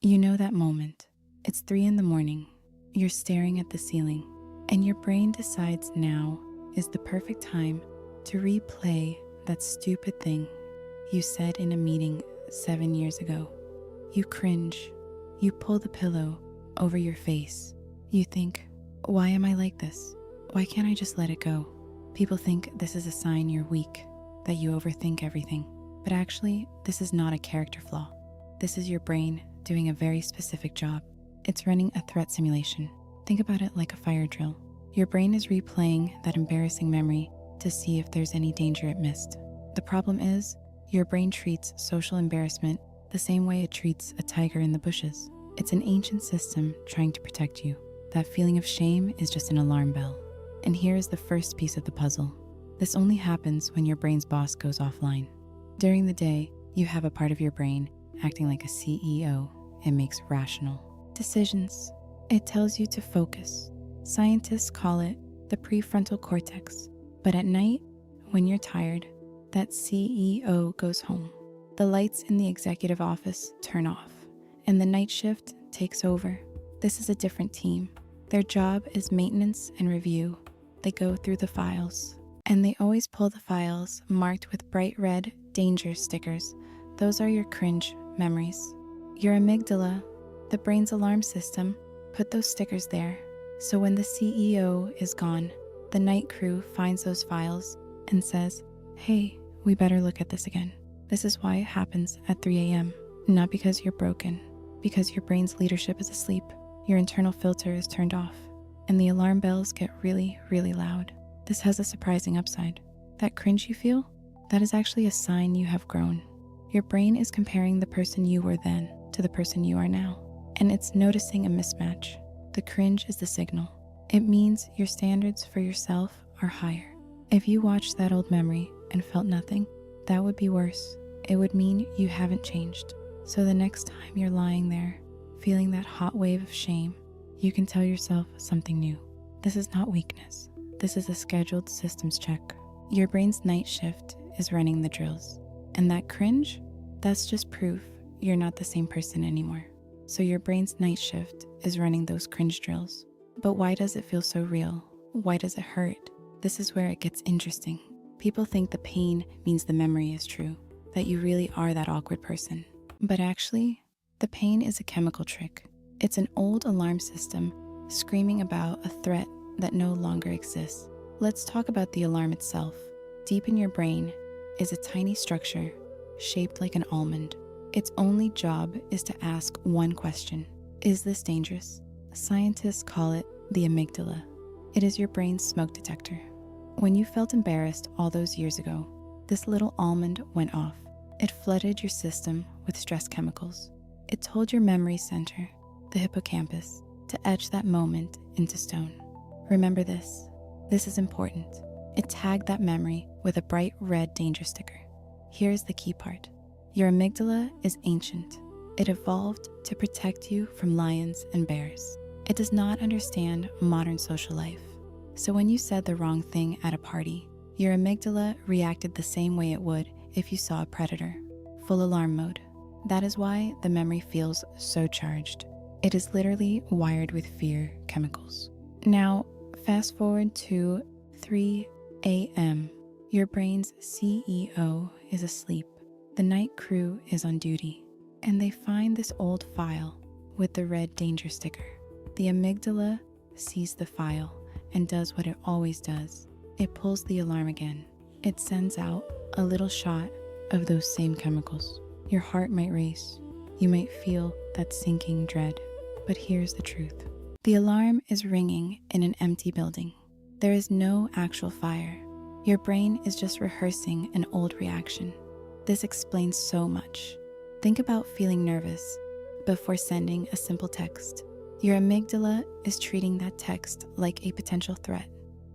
You know that moment. It's 3 in the morning. You're staring at the ceiling, and your brain decides now is the perfect time to replay that stupid thing you said in a meeting 7 years ago. You cringe. You pull the pillow over your face. You think, why am I like this? Why can't I just let it go? People think this is a sign you're weak, that you overthink everything. But actually, this is not a character flaw. This is your brain doing a very specific job. It's running a threat simulation. Think about it like a fire drill. Your brain is replaying that embarrassing memory to see if there's any danger it missed. The problem is, your brain treats social embarrassment the same way it treats a tiger in the bushes. It's an ancient system trying to protect you. That feeling of shame is just an alarm bell. And here is the first piece of the puzzle. This only happens when your brain's boss goes offline. During the day, you have a part of your brain acting like a CEO. It makes rational decisions. It tells you to focus. Scientists call it the prefrontal cortex. But at night, when you're tired, that CEO goes home. The lights in the executive office turn off, and the night shift takes over. This is a different team. Their job is maintenance and review. They go through the files, and they always pull the files marked with bright red danger stickers. Those are your cringe memories. Your amygdala, the brain's alarm system, put those stickers there. So when the CEO is gone, the night crew finds those files and says, hey, we better look at this again. This is why it happens at 3 a.m. Not because you're broken, because your brain's leadership is asleep, your internal filter is turned off, and the alarm bells get really, really loud. This has a surprising upside. That cringe you feel, that is actually a sign you have grown. Your brain is comparing the person you were then to the person you are now, and it's noticing a mismatch. The cringe is the signal. It means your standards for yourself are higher. If you watched that old memory and felt nothing, that would be worse. It would mean you haven't changed. So the next time you're lying there, feeling that hot wave of shame, you can tell yourself something new. This is not weakness. This is a scheduled systems check. Your brain's night shift is running the drills. And that cringe, that's just proof you're not the same person anymore. So your brain's night shift is running those cringe drills. But why does it feel so real? Why does it hurt? This is where it gets interesting. People think the pain means the memory is true, that you really are that awkward person. But actually, the pain is a chemical trick. It's an old alarm system screaming about a threat that no longer exists. Let's talk about the alarm itself. Deep in your brain is a tiny structure shaped like an almond. Its only job is to ask one question. Is this dangerous? Scientists call it the amygdala. It is your brain's smoke detector. When you felt embarrassed all those years ago, this little almond went off. It flooded your system with stress chemicals. It told your memory center, the hippocampus, to etch that moment into stone. Remember this. This is important. It tagged that memory with a bright red danger sticker. Here's the key part. Your amygdala is ancient. It evolved to protect you from lions and bears. It does not understand modern social life. So when you said the wrong thing at a party, your amygdala reacted the same way it would if you saw a predator. Full alarm mode. That is why the memory feels so charged. It is literally wired with fear chemicals. Now, fast forward to 3 a.m. Your brain's CEO is asleep. The night crew is on duty, and they find this old file with the red danger sticker. The amygdala sees the file and does what it always does. It pulls the alarm again. It sends out a little shot of those same chemicals. Your heart might race. You might feel that sinking dread. But here's the truth. The alarm is ringing in an empty building. There is no actual fire. Your brain is just rehearsing an old reaction. This explains so much. Think about feeling nervous before sending a simple text. Your amygdala is treating that text like a potential threat,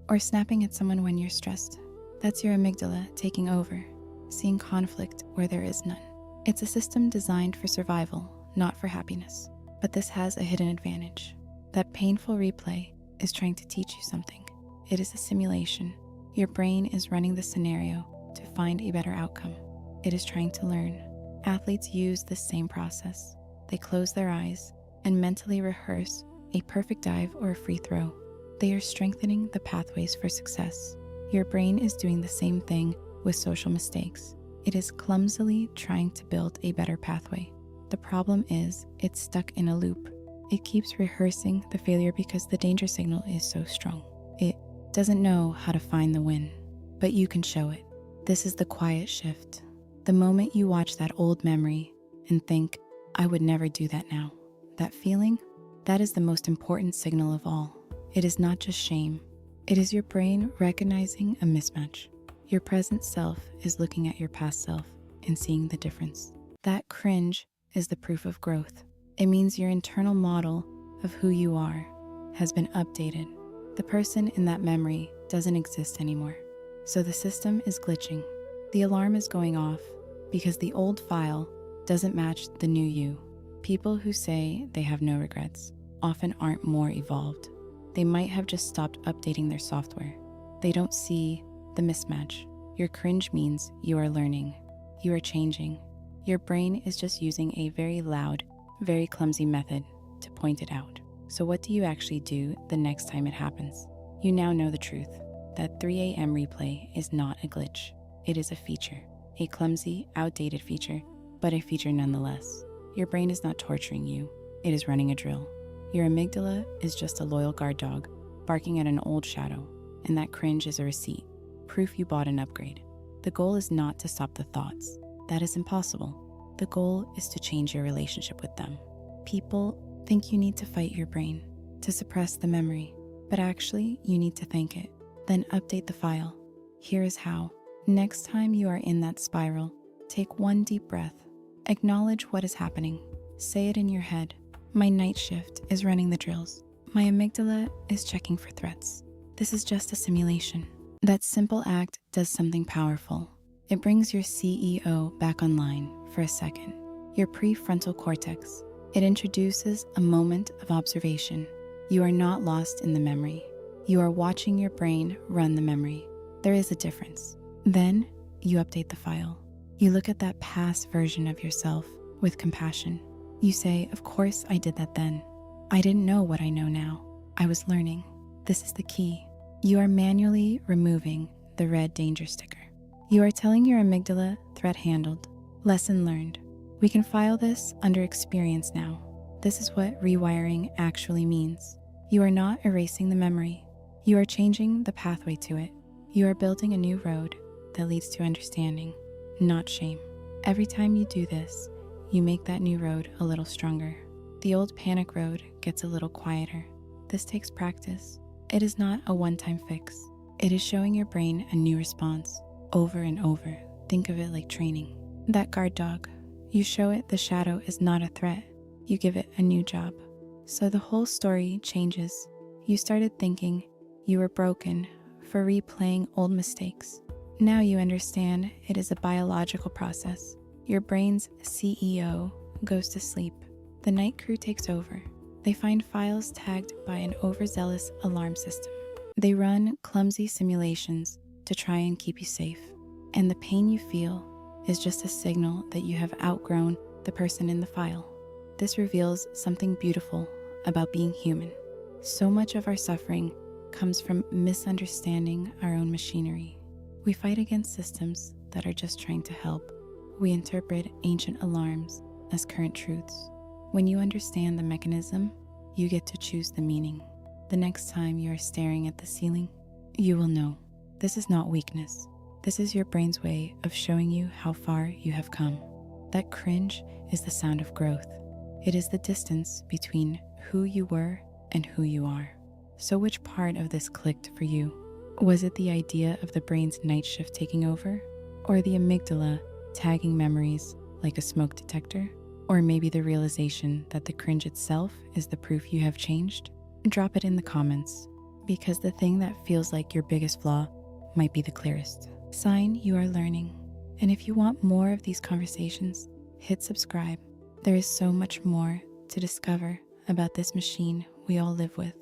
or snapping at someone when you're stressed. That's your amygdala taking over, seeing conflict where there is none. It's a system designed for survival, not for happiness. But this has a hidden advantage. That painful replay is trying to teach you something. It is a simulation. Your brain is running the scenario to find a better outcome. It is trying to learn. Athletes use this same process. They close their eyes and mentally rehearse a perfect dive or a free throw. They are strengthening the pathways for success. Your brain is doing the same thing with social mistakes. It is clumsily trying to build a better pathway. The problem is it's stuck in a loop. It keeps rehearsing the failure because the danger signal is so strong. It doesn't know how to find the win, but you can show it. This is the quiet shift. The moment you watch that old memory and think, I would never do that now. That feeling, that is the most important signal of all. It is not just shame. It is your brain recognizing a mismatch. Your present self is looking at your past self and seeing the difference. That cringe is the proof of growth. It means your internal model of who you are has been updated. The person in that memory doesn't exist anymore. So the system is glitching. The alarm is going off because the old file doesn't match the new you. People who say they have no regrets often aren't more evolved. They might have just stopped updating their software. They don't see the mismatch. Your cringe means you are learning. You are changing. Your brain is just using a very loud, very clumsy method to point it out. So what do you actually do the next time it happens? You now know the truth. That 3 a.m. replay is not a glitch. It is a feature. A clumsy, outdated feature, but a feature nonetheless. Your brain is not torturing you. It is running a drill. Your amygdala is just a loyal guard dog, barking at an old shadow, and that cringe is a receipt, proof you bought an upgrade. The goal is not to stop the thoughts. That is impossible. The goal is to change your relationship with them. People think you need to fight your brain, to suppress the memory, but actually you need to thank it. Then update the file. Here is how. Next time you are in that spiral, take one deep breath. Acknowledge what is happening. Say it in your head. My night shift is running the drills. My amygdala is checking for threats. This is just a simulation. That simple act does something powerful. It brings your CEO back online for a second. Your prefrontal cortex. It introduces a moment of observation. You are not lost in the memory. You are watching your brain run the memory. There is a difference. Then you update the file. You look at that past version of yourself with compassion. You say, of course I did that then. I didn't know what I know now. I was learning. This is the key. You are manually removing the red danger sticker. You are telling your amygdala, threat handled, lesson learned. We can file this under experience now. This is what rewiring actually means. You are not erasing the memory. You are changing the pathway to it. You are building a new road that leads to understanding, not shame. Every time you do this, you make that new road a little stronger. The old panic road gets a little quieter. This takes practice. It is not a one-time fix. It is showing your brain a new response over and over. Think of it like training. That guard dog, you show it the shadow is not a threat. You give it a new job. So the whole story changes. You started thinking you were broken for replaying old mistakes. Now you understand it is a biological process. Your brain's CEO goes to sleep. The night crew takes over. They find files tagged by an overzealous alarm system. They run clumsy simulations to try and keep you safe. And the pain you feel is just a signal that you have outgrown the person in the file. This reveals something beautiful about being human. So much of our suffering comes from misunderstanding our own machinery. We fight against systems that are just trying to help. We interpret ancient alarms as current truths. When you understand the mechanism, you get to choose the meaning. The next time you are staring at the ceiling, you will know. This is not weakness. This is your brain's way of showing you how far you have come. That cringe is the sound of growth. It is the distance between who you were and who you are. So which part of this clicked for you? Was it the idea of the brain's night shift taking over? Or the amygdala tagging memories like a smoke detector? Or maybe the realization that the cringe itself is the proof you have changed? Drop it in the comments, because the thing that feels like your biggest flaw might be the clearest. Sign you are learning. And if you want more of these conversations, hit subscribe. There is so much more to discover about this machine we all live with.